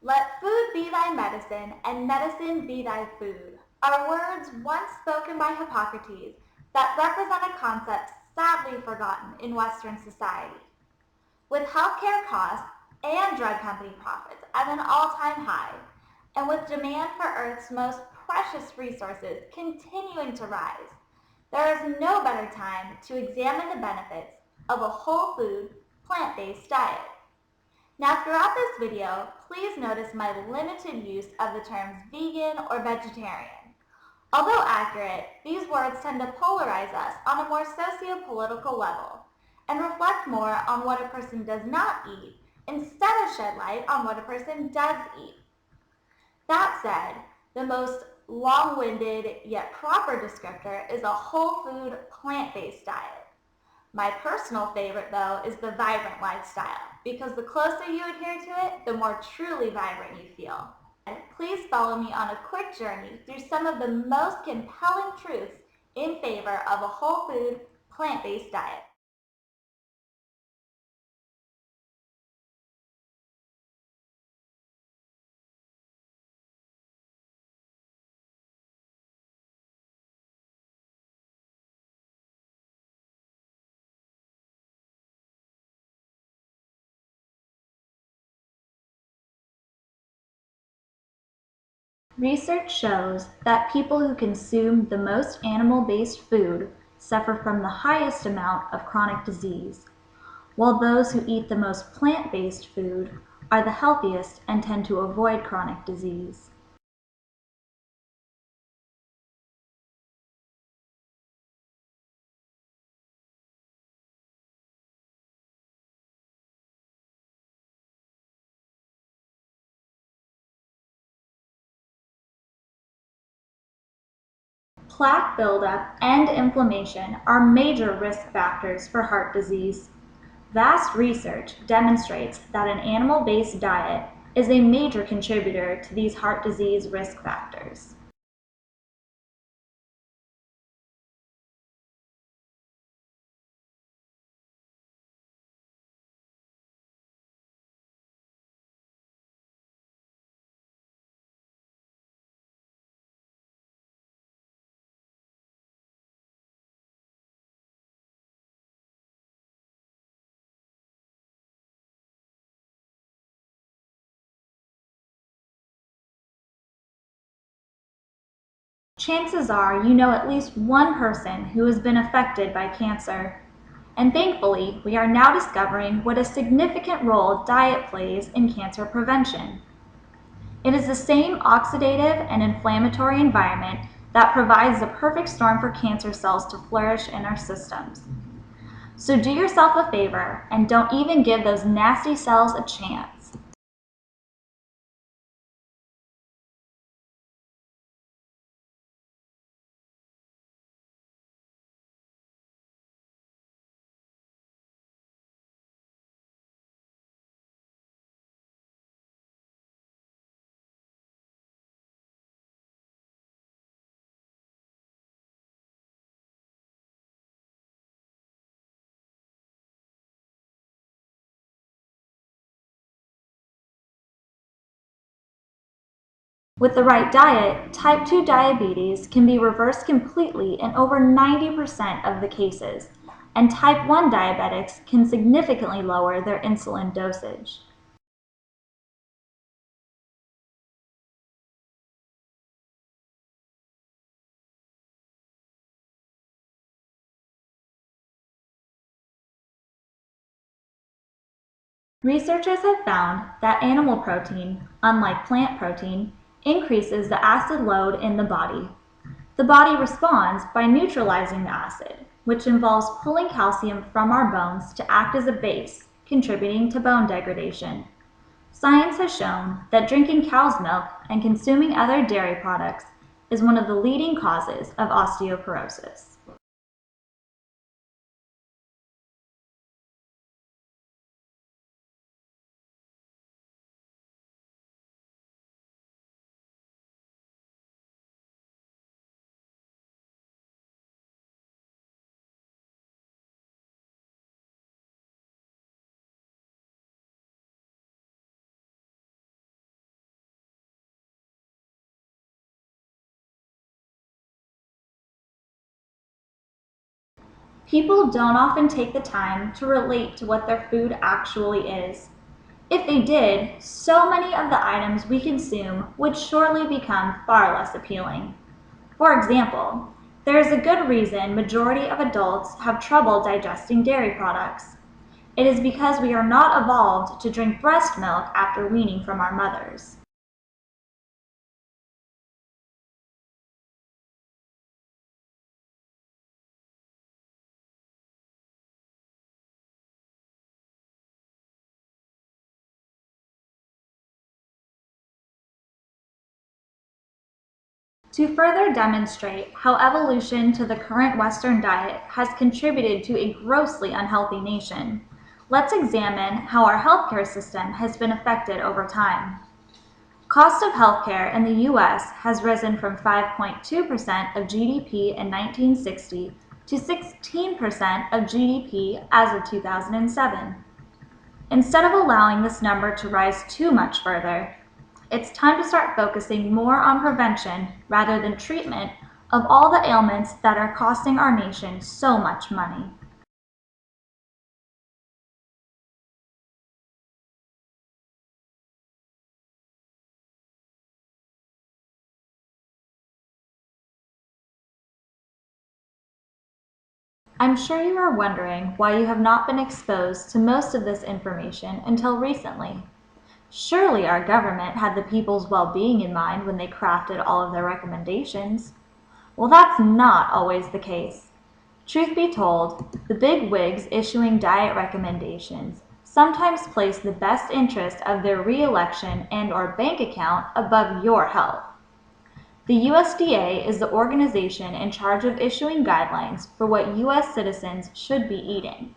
Let food be thy medicine, and medicine be thy food, are words once spoken by Hippocrates that represent a concept sadly forgotten in Western society. With healthcare costs and drug company profits at an all-time high, and with demand for Earth's most precious resources continuing to rise, there is no better time to examine the benefits of a whole food, plant-based diet. Now throughout this video, please notice my limited use of the terms vegan or vegetarian. Although accurate, these words tend to polarize us on a more socio-political level and reflect more on what a person does not eat instead of shed light on what a person does eat. That said, the most long-winded yet proper descriptor is a whole food, plant-based diet. My personal favorite, though, is the vibrant lifestyle, because the closer you adhere to it, the more truly vibrant you feel. Please follow me on a quick journey through some of the most compelling truths in favor of a whole food, plant-based diet. Research shows that people who consume the most animal-based food suffer from the highest amount of chronic disease, while those who eat the most plant-based food are the healthiest and tend to avoid chronic disease. Plaque buildup and inflammation are major risk factors for heart disease. Vast research demonstrates that an animal-based diet is a major contributor to these heart disease risk factors. Chances are you know at least one person who has been affected by cancer. And thankfully, we are now discovering what a significant role diet plays in cancer prevention. It is the same oxidative and inflammatory environment that provides the perfect storm for cancer cells to flourish in our systems. So do yourself a favor and don't even give those nasty cells a chance. With the right diet, type 2 diabetes can be reversed completely in over 90% of the cases, and type 1 diabetics can significantly lower their insulin dosage. Researchers have found that animal protein, unlike plant protein, increases the acid load in the body. The body responds by neutralizing the acid, which involves pulling calcium from our bones to act as a base, contributing to bone degradation. Science has shown that drinking cow's milk and consuming other dairy products is one of the leading causes of osteoporosis. People don't often take the time to relate to what their food actually is. If they did, so many of the items we consume would surely become far less appealing. For example, there is a good reason majority of adults have trouble digesting dairy products. It is because we are not evolved to drink breast milk after weaning from our mothers. To further demonstrate how evolution to the current Western diet has contributed to a grossly unhealthy nation, let's examine how our healthcare system has been affected over time. Cost of healthcare in the U.S. has risen from 5.2% of GDP in 1960 to 16% of GDP as of 2007. Instead of allowing this number to rise too much further, it's time to start focusing more on prevention rather than treatment of all the ailments that are costing our nation so much money. I'm sure you are wondering why you have not been exposed to most of this information until recently. Surely our government had the people's well-being in mind when they crafted all of their recommendations. Well, that's not always the case. Truth be told, the big wigs issuing diet recommendations sometimes place the best interest of their re-election and/or bank account above your health. The USDA is the organization in charge of issuing guidelines for what U.S. citizens should be eating.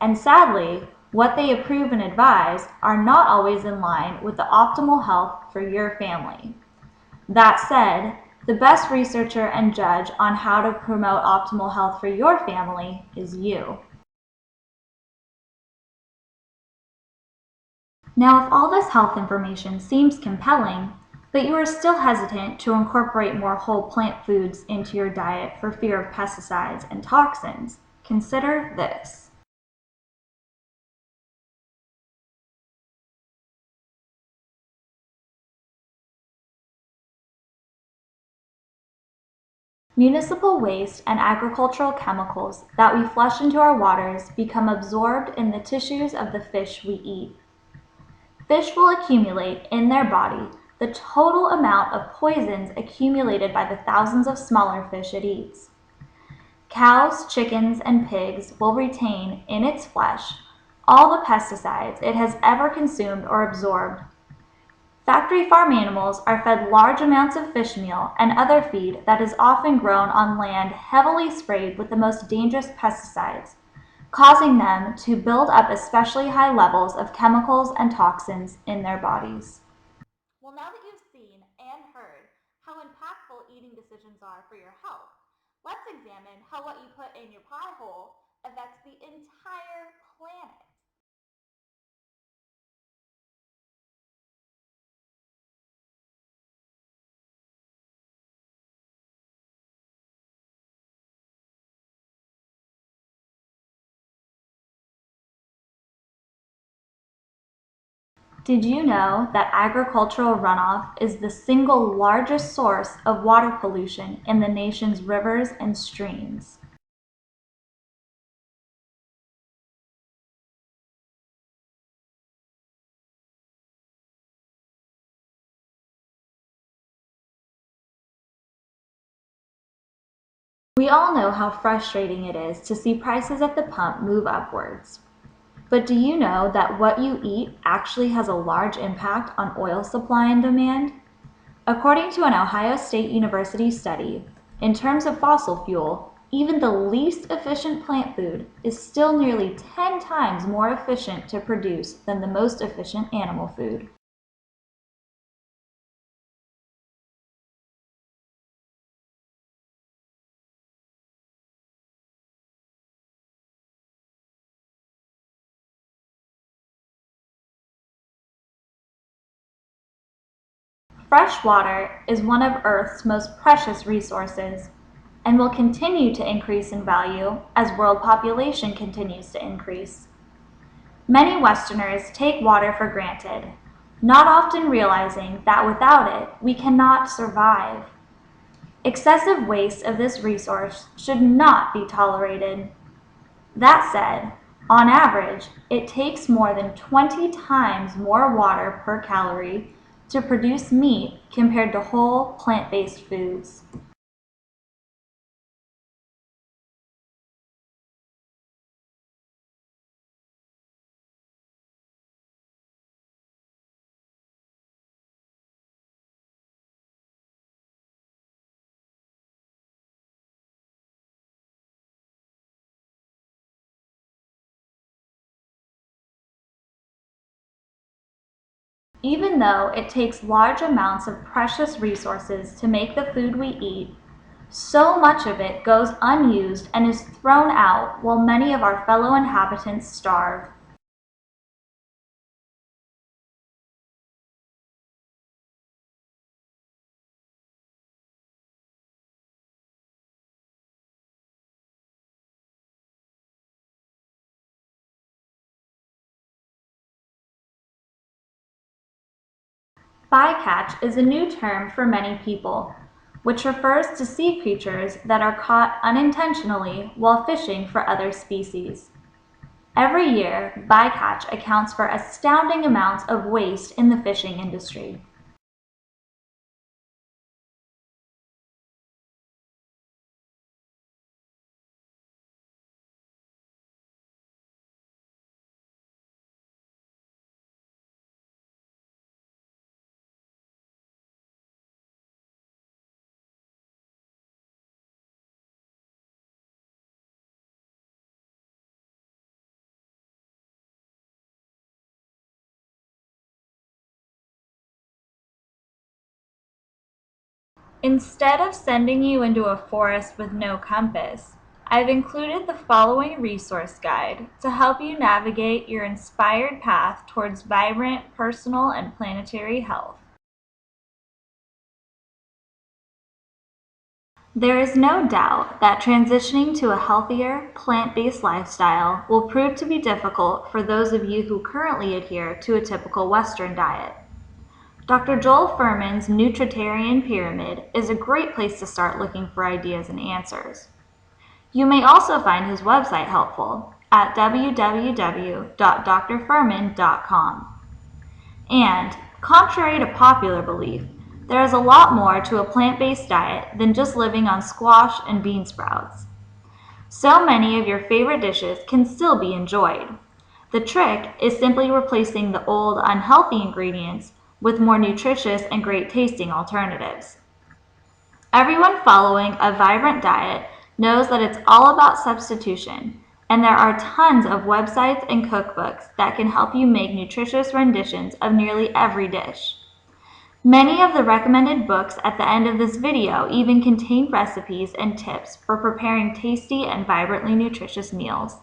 And sadly, what they approve and advise are not always in line with the optimal health for your family. That said, the best researcher and judge on how to promote optimal health for your family is you. Now, if all this health information seems compelling, but you are still hesitant to incorporate more whole plant foods into your diet for fear of pesticides and toxins, consider this. Municipal waste and agricultural chemicals that we flush into our waters become absorbed in the tissues of the fish we eat. Fish will accumulate in their body the total amount of poisons accumulated by the thousands of smaller fish it eats. Cows, chickens, and pigs will retain in its flesh all the pesticides it has ever consumed or absorbed. Factory farm animals are fed large amounts of fish meal and other feed that is often grown on land heavily sprayed with the most dangerous pesticides, causing them to build up especially high levels of chemicals and toxins in their bodies. Well, now that you've seen and heard how impactful eating decisions are for your health, let's examine how what you put in your pie hole affects the entire planet. Did you know that agricultural runoff is the single largest source of water pollution in the nation's rivers and streams? We all know how frustrating it is to see prices at the pump move upwards. But do you know that what you eat actually has a large impact on oil supply and demand? According to an Ohio State University study, in terms of fossil fuel, even the least efficient plant food is still nearly 10 times more efficient to produce than the most efficient animal food. Fresh water is one of Earth's most precious resources. and will continue to increase in value as world population continues to increase. Many Westerners take water for granted, not often realizing that without it, we cannot survive. Excessive waste of this resource should not be tolerated. That said, on average, it takes more than 20 times more water per calorie to produce meat compared to whole plant-based foods. Even though it takes large amounts of precious resources to make the food we eat, so much of it goes unused and is thrown out while many of our fellow inhabitants starve. Bycatch is a new term for many people, which refers to sea creatures that are caught unintentionally while fishing for other species. Every year, bycatch accounts for astounding amounts of waste in the fishing industry. Instead of sending you into a forest with no compass, I've included the following resource guide to help you navigate your inspired path towards vibrant personal and planetary health. There is no doubt that transitioning to a healthier, plant-based lifestyle will prove to be difficult for those of you who currently adhere to a typical Western diet. Dr. Joel Fuhrman's Nutritarian Pyramid is a great place to start looking for ideas and answers. You may also find his website helpful at www.drfuhrman.com. And, contrary to popular belief, there is a lot more to a plant-based diet than just living on squash and bean sprouts. So many of your favorite dishes can still be enjoyed. The trick is simply replacing the old, unhealthy ingredients with more nutritious and great tasting alternatives. Everyone following a vibrant diet knows that it's all about substitution, and there are tons of websites and cookbooks that can help you make nutritious renditions of nearly every dish. Many of the recommended books at the end of this video even contain recipes and tips for preparing tasty and vibrantly nutritious meals.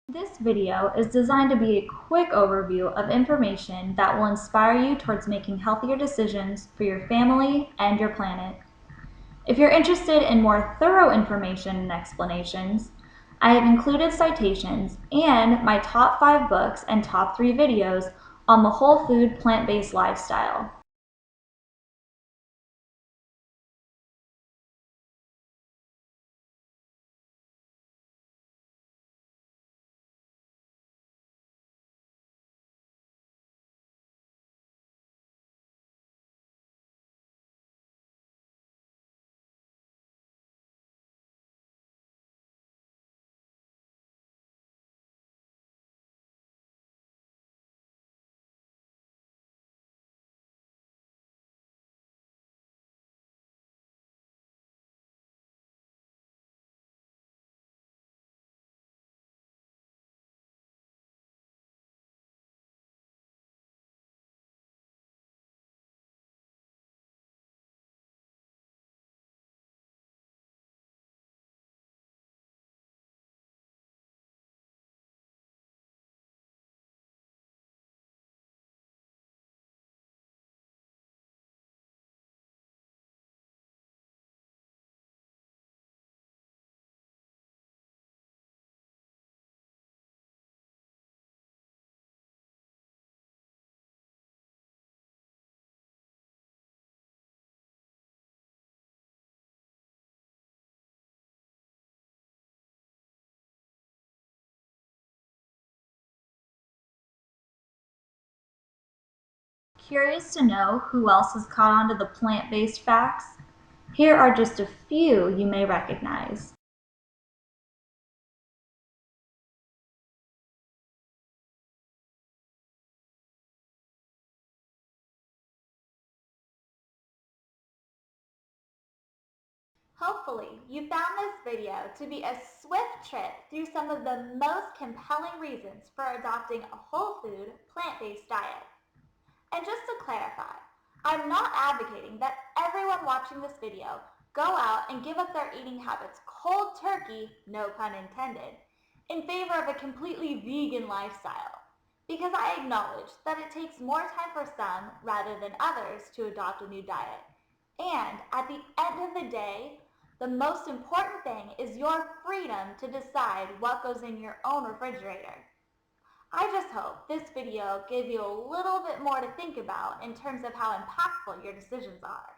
This video is designed to be a quick overview of information that will inspire you towards making healthier decisions for your family and your planet. If you're interested in more thorough information and explanations, I have included citations and my top 5 books and top 3 videos on the whole food plant-based lifestyle. Curious to know who else has caught on to the plant-based facts? Here are just a few you may recognize. Hopefully, you found this video to be a swift trip through some of the most compelling reasons for adopting a whole food, plant-based diet. And just to clarify, I'm not advocating that everyone watching this video go out and give up their eating habits cold turkey, no pun intended, in favor of a completely vegan lifestyle. Because I acknowledge that it takes more time for some rather than others to adopt a new diet. And at the end of the day, the most important thing is your freedom to decide what goes in your own refrigerator. I just hope this video gave you a little bit more to think about in terms of how impactful your decisions are.